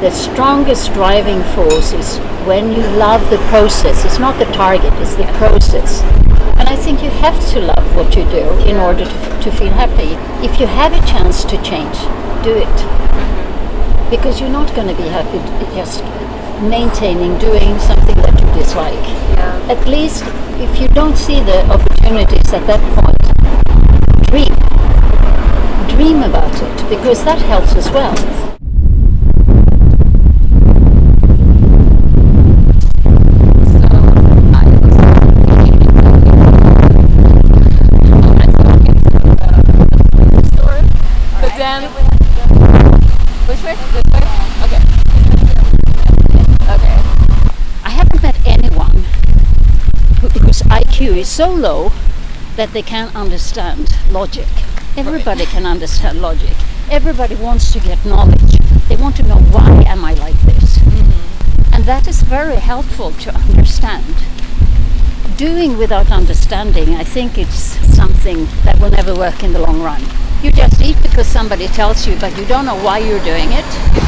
The strongest driving force is when you love the process. It's not the target, it's the process. And I think you have to love what you do in order to feel happy. If you have a chance to change, do it. Because you're not going to be happy just maintaining doing something that you dislike. Yeah. At least if you don't see the opportunities at that point, dream about it, because that helps as well. But then, which way? This way? Okay. Okay. I haven't met anyone whose IQ is so low that they can't understand logic. Everybody can understand logic. Everybody wants to get knowledge. They want to know, why am I like this? Mm-hmm. And that is very helpful to understand. Doing without understanding, I think it's something that will never work in the long run. You just eat because somebody tells you, but you don't know why you're doing it.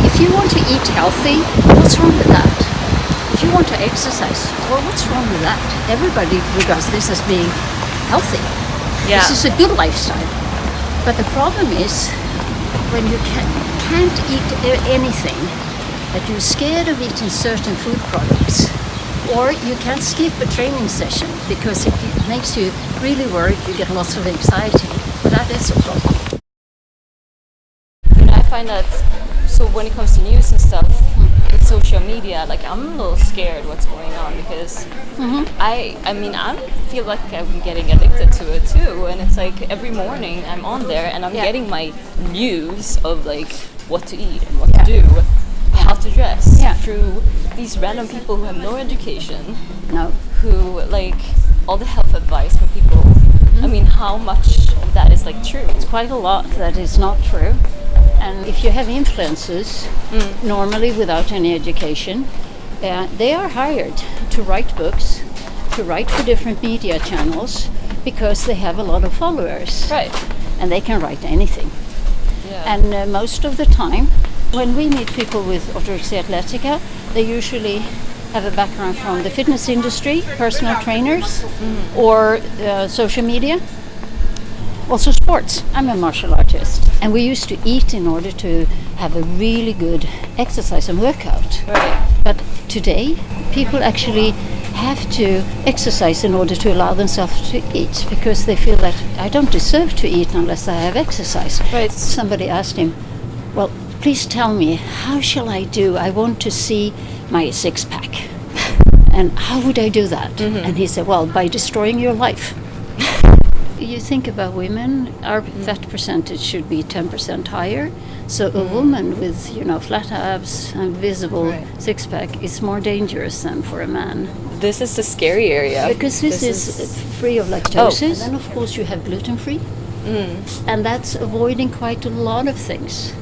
If you want to eat healthy, what's wrong with that? If you want to exercise, well, what's wrong with that? Everybody regards this as being healthy. Yeah. This is a good lifestyle. But the problem is when you can't eat anything, that you're scared of eating certain food products, or you can't skip a training session because it makes you really worried, you get lots of anxiety. That is a problem. And I find that, so when it comes to news and stuff, with social media, like I'm a little scared what's going on because I mean, I feel like I'm getting addicted to it too. And it's like every morning I'm on there and I'm getting my news of like what to eat and what to do, how to dress through these random people who have no education, who like all the health advice from people. I mean, how much of that is like true? It's quite a lot that is not true. And if you have influencers, normally without any education, they are hired to write books, to write for different media channels, because they have a lot of followers. Right. And they can write anything. Yeah. And most of the time, when we meet people with Orthorexia Atheltica, they usually have a background from the fitness industry, personal trainers, or social media. Also sports. I'm a martial artist. And we used to eat in order to have a really good exercise and workout. Right. But today, people actually have to exercise in order to allow themselves to eat, because they feel that I don't deserve to eat unless I have exercise. Right. Somebody asked him, well, please tell me, how shall I do? I want to see my six-pack. And how would I do that? And he said, well, by destroying your life. You think about women, our fat percentage should be 10% higher. So a woman with, flat abs and visible six-pack is more dangerous than for a man. This is the scary area. Because this is free of lactose. And then, of course, you have gluten-free. And that's avoiding quite a lot of things.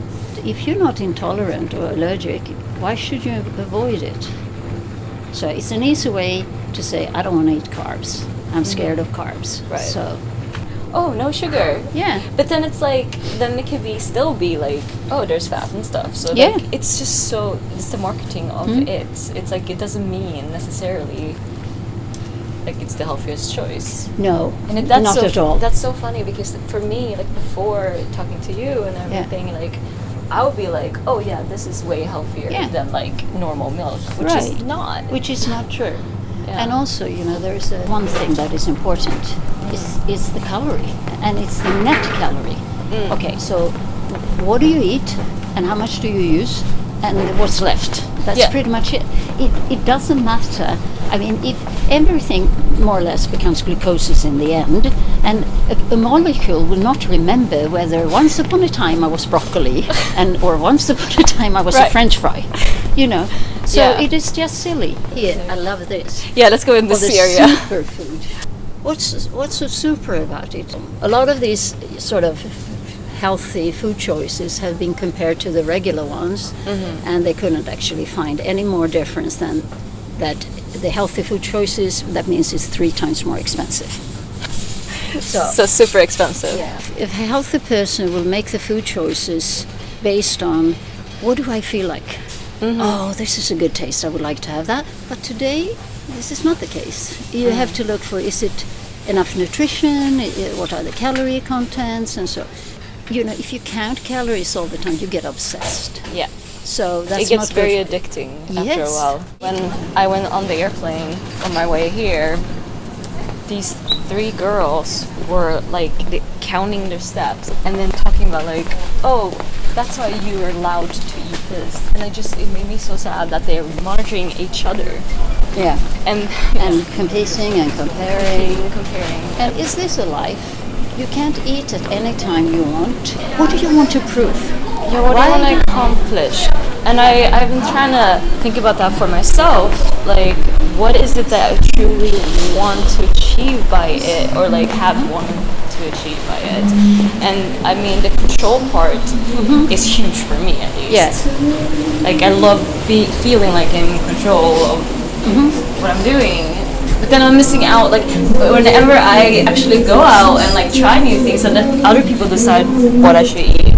If you're not intolerant or allergic, why should you avoid it? So it's an easy way to say, I don't want to eat carbs. I'm scared of carbs. Right. So, oh, no sugar. Yeah. But then it's like, then it could still be like, oh, there's fat and stuff. So like, it's just so, it's the marketing of it. It's like, it doesn't mean necessarily like it's the healthiest choice. No, and not at all. That's so funny because for me, like before talking to you and everything, like I would be like, oh yeah, this is way healthier than like normal milk, which is not. Which is not true. Yeah. And also, there's one thing that is important. Is the calorie, and it's the net calorie. Okay, so what do you eat, and how much do you use, and what's left? That's pretty much it. It doesn't matter. I mean, if everything more or less becomes glucose in the end, and a molecule will not remember whether once upon a time I was broccoli or once upon a time I was a French fry, So it is just silly. Here, I love this. Yeah, let's go in this area. Superfood. What's so super about it? A lot of these sort of healthy food choices have been compared to the regular ones, and they couldn't actually find any more difference than that the healthy food choices, that means it's 3 times more expensive. So super expensive. Yeah. If a healthy person will make the food choices based on what do I feel like? Oh, this is a good taste, I would like to have that. But today, this is not the case. You have to look for, is it enough nutrition, what are the calorie contents, and so. You know, if you count calories all the time, you get obsessed. Yeah. So that's it gets not very good. addicting after Yes. a while. When I went on the airplane on my way here, these 3 girls were like counting their steps and then talking about like, oh, that's why you are allowed to eat this. And it made me so sad that they're monitoring each other. Yeah. And Competing and comparing. And is this a life? You can't eat at any time you want. What do you want to prove? Yeah, what do I want to accomplish? And I've been trying to think about that for myself. Like, what is it that I truly want to achieve by it, or like have wanted to achieve by it? And I mean, the control part is huge for me, at least. Yes. Like, I love feeling like I'm in control of what I'm doing. But then I'm missing out, like, whenever I actually go out and, like, try new things and let other people decide what I should eat.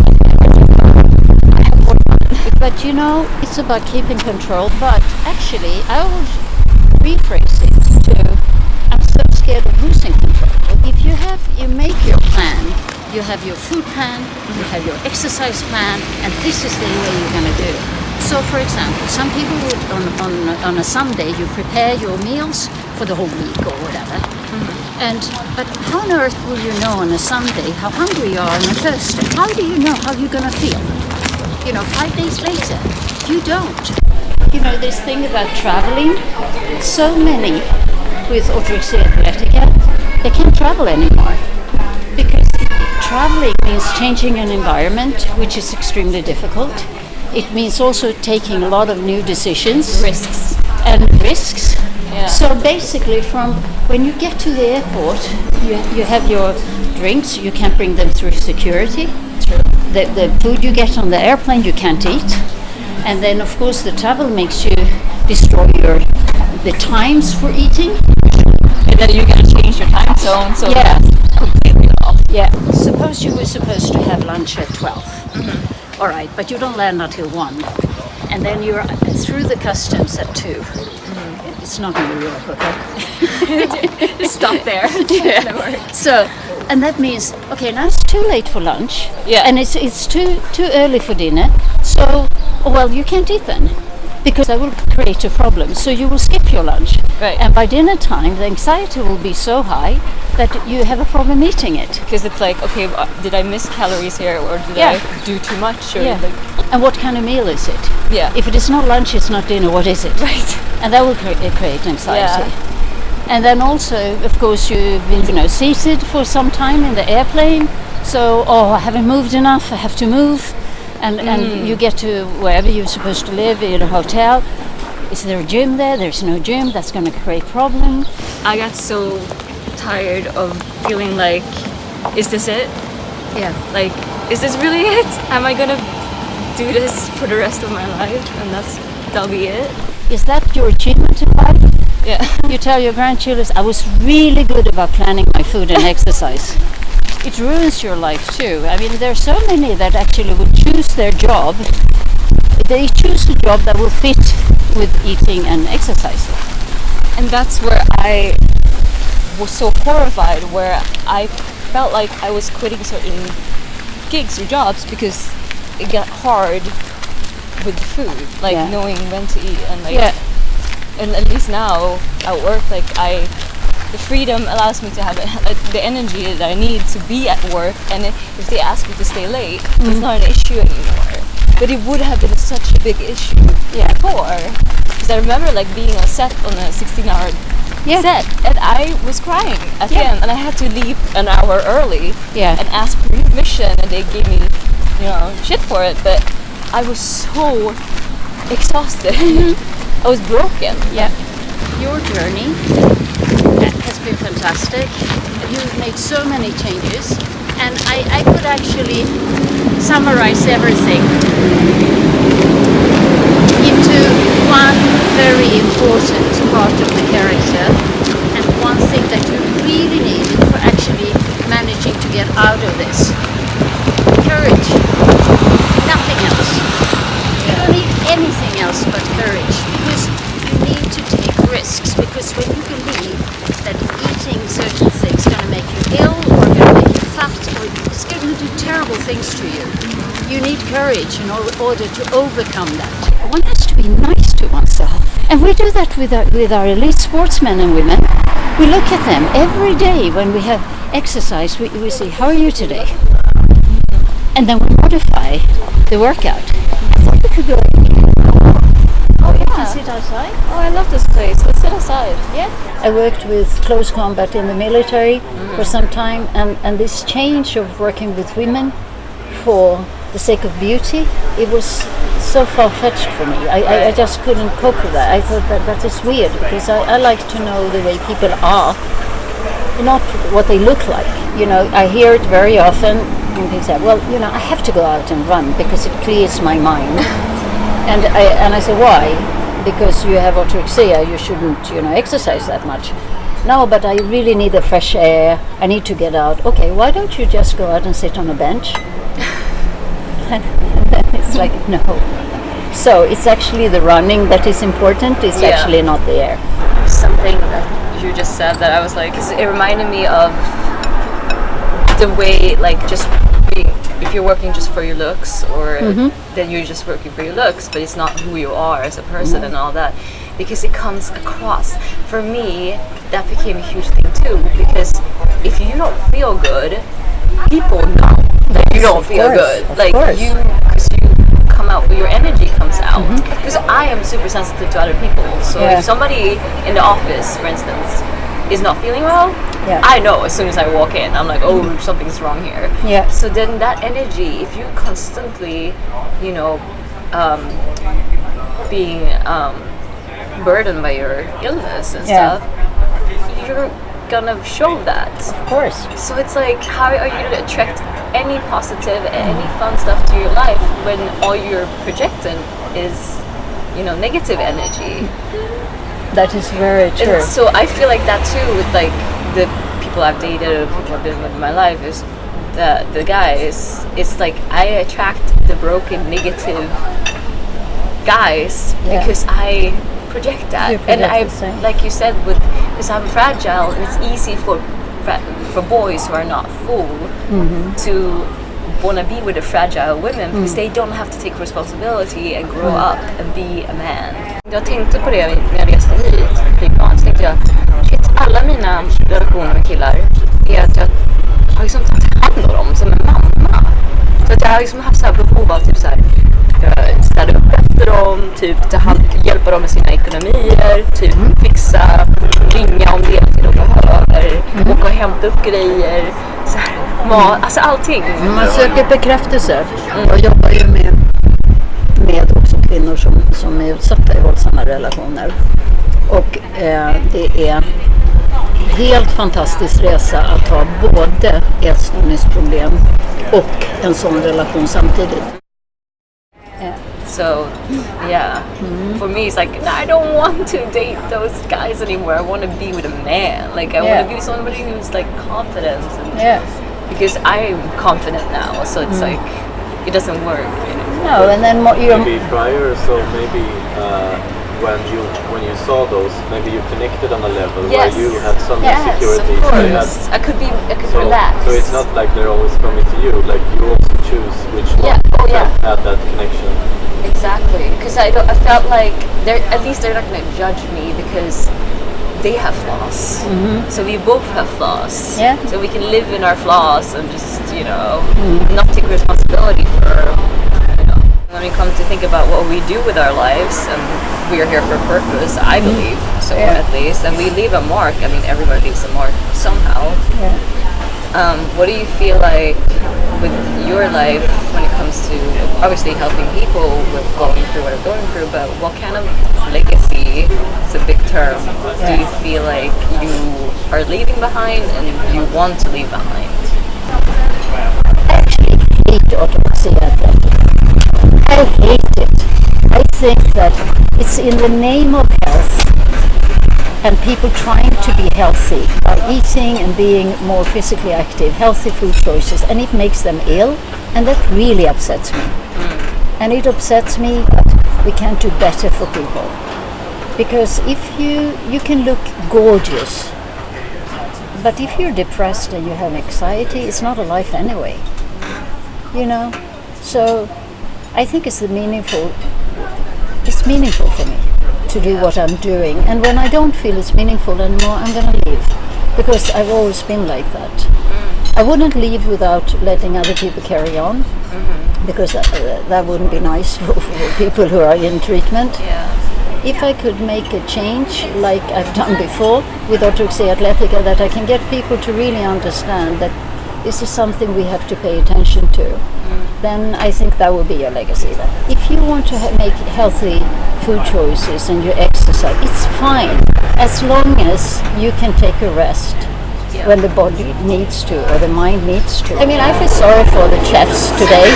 But you know, it's about keeping control. But actually, I would rephrase it to, I'm so scared of losing control. If you make your plan, you have your food plan, you have your exercise plan, and this is the way you're going to do it. So, for example, some people would, on a Sunday, you prepare your meals for the whole week or whatever. But how on earth will you know on a Sunday how hungry you are on a Thursday? How do you know how you're going to feel? 5 days later, you don't. This thing about traveling, so many with Orthorexia Atheltica, they can't travel anymore. Because traveling means changing an environment, which is extremely difficult. It means also taking a lot of new decisions. Risks. Yeah. So basically, from when you get to the airport, you have your drinks, you can't bring them through security. True. The food you get on the airplane, you can't eat. And then, of course, the travel makes you destroy the times for eating. And then you gotta change your time zone, so Yeah. that's completely off. Yeah. Suppose you were supposed to have lunch at 12. All right, but you don't land until 1. And then you're through the customs at 2. It's not New York, okay? Just stop there. Yeah. So, and that means, okay, now it's too late for lunch. Yeah. And it's too early for dinner. So, well, you can't eat then, because that will create a problem. So you will skip your lunch. Right. And by dinner time, the anxiety will be so high that you have a problem eating it. Because it's like, okay, did I miss calories here, or did I do too much? Or Yeah. And what kind of meal is it? Yeah. If it is not lunch, it's not dinner, what is it? Right. And that will create anxiety. Yeah. And then also, of course, you've been seated for some time in the airplane. So, I haven't moved enough, I have to move. And you get to wherever you're supposed to live, in a hotel. Is there a gym there? There's no gym. That's going to create problems. I got so tired of feeling like, is this it? Yeah. Like, is this really it? Am I gonna do this for the rest of my life, and that'll be it? Is that your achievement in life? Yeah. You tell your grandchildren, I was really good about planning my food and exercise. It ruins your life too. I mean, there are so many that actually would choose their job. They choose a job that will fit with eating and exercising. And that's where I was so horrified, where I felt like I was quitting certain gigs or jobs because it got hard with the food, like knowing when to eat, and like, and at least now at work, like the freedom allows me to have the energy that I need to be at work, and if they ask me to stay late, it's not an issue anymore. But it would have been such a big issue before, because I remember like being on set on a 16-hour set, and I was crying at the end, and I had to leave an hour early and ask permission, and they gave me, shit for it. But I was so exhausted. I was broken. Yeah. Your journey has been fantastic. You've made so many changes, and I could actually summarize everything into one very important part of the character, and one thing that you really need for actually managing to get out of this. Courage. Nothing else. You don't need anything anything else but courage, because you need to take risks, because when you believe that eating certain things is going to make you ill or going to make you fat or it's going to do terrible things to you, you need courage in order to overcome that. One has to be nice to oneself, and we do that with our elite sportsmen and women. We look at them every day when we have exercise. We say, how are you today? And then we modify the workout. I thought we could go. Oh You yeah. sit outside. Oh, I love this place. Let's sit outside. Yeah. I worked with close combat in the military for some time, and this change of working with women for the sake of beauty, it was so far-fetched for me. I just couldn't cope with that. I thought that is weird, because I like to know the way people are, not what they look like. You know, I hear it very often. And people say, well, you know, I have to go out and run because it clears my mind. And I say, why? Because you have orthorexia, you shouldn't, you know, exercise that much. No, but I really need the fresh air. I need to get out. Okay, why don't you just go out and sit on a bench? And then it's like, no. So it's actually the running that is important. It's actually not the air. Something that you just said that I was like, 'cause it reminded me of the way, like, just being, if you're working just for your looks, or then you're just working for your looks, but it's not who you are as a person and all that, because it comes across. For me, that became a huge thing too, because if you don't feel good, people know that you don't feel good. Like, because you come out, your energy comes out. Because I am super sensitive to other people, so if somebody in the office, for instance, is not feeling well, I know as soon as I walk in. I'm like, oh, something's wrong here. Yeah. So then that energy, if you're constantly, you know, being burdened by your illness and stuff, you're gonna show that. Of course. So it's like, how are you gonna attract any positive, any fun stuff to your life when all you're projecting is, you know, negative energy? That is very true. And so I feel like that too with like the people I've dated or people I've been with in my life, is the guys, it's like I attract the broken, negative guys because I project that. And I, like you said, because I'm fragile, and it's easy for boys who are not full to want to be with the fragile women, because they don't have to take responsibility and grow up and be a man. Jag tänkte på det när jag reste hit flygplan, så tänkte jag, shit, alla mina relationer med killar är att jag har liksom tagit hand om dem som en mamma. Så att jag har liksom haft så här behov av typ så här, städa upp efter dem, typ hjälpa dem med sina ekonomier, typ fixa, ringa om det är till de behöver, åka och hämta upp grejer, så här, alltså allting. Man söker bekräftelse och jobbar ju med också kvinnor som är utsatta i våldsamma relationer. Och det är helt fantastisk resa att ha både ätstörningsproblem och en sån relation samtidigt. So, yeah, for me it's like, I don't want to date those guys anymore. I want to be with a man. Like, I want to be with somebody who's like confident. And, because I'm confident now, so it's like, it doesn't work. No, and then maybe prior, so maybe when you saw those, maybe you connected on a level where you had some insecurities. Of course. I could relax. So it's not like they're always coming to you. Like, you also choose which one had that connection. Exactly, because I felt like at least they're not going to judge me, because they have flaws. So we both have flaws. Yeah. So we can live in our flaws and just, you know, not take responsibility for, you know. When we come to think about what we do with our lives, and we are here for a purpose, I believe, so at least, and we leave a mark. I mean, everybody leaves a mark somehow. What do you feel like with your life when it comes to obviously helping people with going through what they're going through, but what kind of legacy, it's a big term, do you feel like you are leaving behind and you want to leave behind? I actually hate Orthorexia Atheltica. I hate it. I think that it's in the name of health, and people trying to be healthy by eating and being more physically active, healthy food choices, and it makes them ill, and that really upsets me. And it upsets me that we can't do better for people. Because if you can look gorgeous, but if you're depressed and you have anxiety, it's not a life anyway. You know? So I think it's meaningful for me to do what I'm doing. And when I don't feel it's meaningful anymore, I'm going to leave. Because I've always been like that. I wouldn't leave without letting other people carry on. Because that wouldn't be nice for people who are in treatment. If I could make a change like I've done before with Orthorexia Atheltica, that I can get people to really understand that this is something we have to pay attention to, then I think that will be a legacy. If you want to make healthy food choices and you exercise, it's fine as long as you can take a rest when the body needs to or the mind needs to. I mean, I feel sorry for the chefs today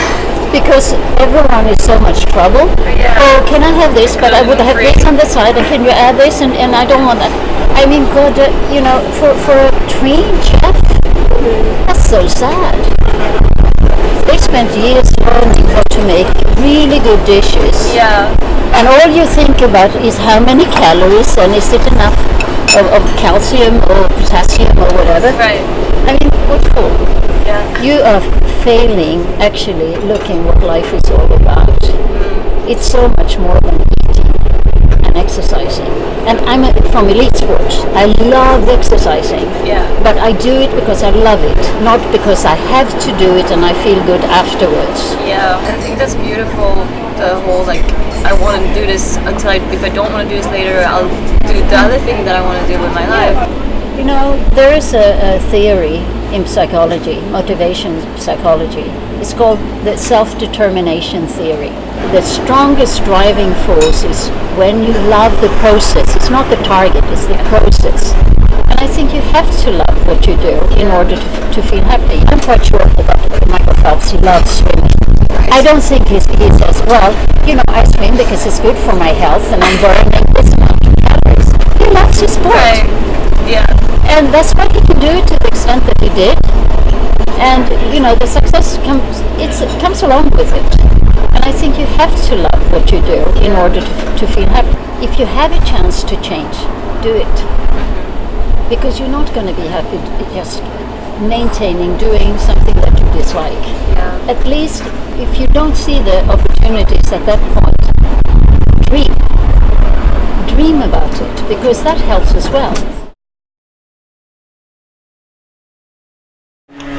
because everyone is so much trouble. Oh, can I have this? But I would have this on the side, and can you add this? And I don't want that. I mean, God, you know, for a trained chef, that's so sad. They spent years learning how to make really good dishes. And all you think about is how many calories and is it enough of calcium or potassium or whatever. I mean, what for? You are failing actually looking what life is all about. It's so much more than eating and exercising. And I'm from elite sports. I love exercising. But I do it because I love it, not because I have to do it and I feel good afterwards. I think that's beautiful. The whole I want to do this until if I don't want to do this later, I'll do the other thing that I want to do with my life. You know, there is a theory in psychology, motivation psychology. It's called the self-determination theory. The strongest driving force is when you love the process. It's not the target, it's the process. And I think you have to love what you do in order to feel happy. I'm quite sure about Michael Phelps, he loves swimming. I don't think he says, well, you know, I swim because it's good for my health and I'm burning this amount of calories. He loves his sport. And that's why he can do it to the extent that he did. And, you know, the success comes along with it. And I think you have to love what you do in order to feel happy. If you have a chance to change, do it. Because you're not going to be happy just maintaining doing something that you dislike. At least if you don't see the opportunities at that point, dream about it, because that helps as well.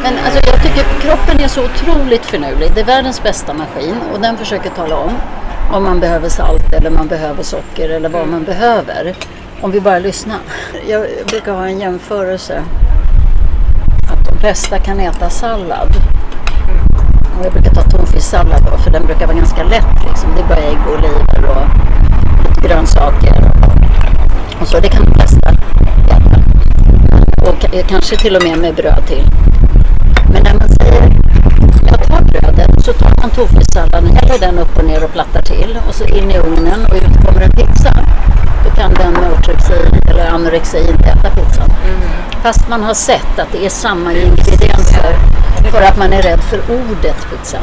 Men alltså jag tycker kroppen är så otroligt finurlig. Det är världens bästa maskin och den försöker tala om man behöver salt eller man behöver socker eller vad man behöver. Om vi bara lyssnar. Jag brukar ha en jämförelse att de flesta kan äta sallad. Och jag brukar ta tonfisksallad då, för den brukar vara ganska lätt liksom. Det är bara ägg och oliver och lite grönsaker. Och så det kan de flesta äta. Och kanske till och med bröd till. Men när man säger jag tar brödet så tar man tonfisksalladen, häller den upp och ner och plattar till och så in i ugnen och ut kommer en pizza. Då kan den med orthorexi eller anorexi inte äta pizzan. Fast man har sett att det är samma ingredienser för att man är rädd för ordet pizza.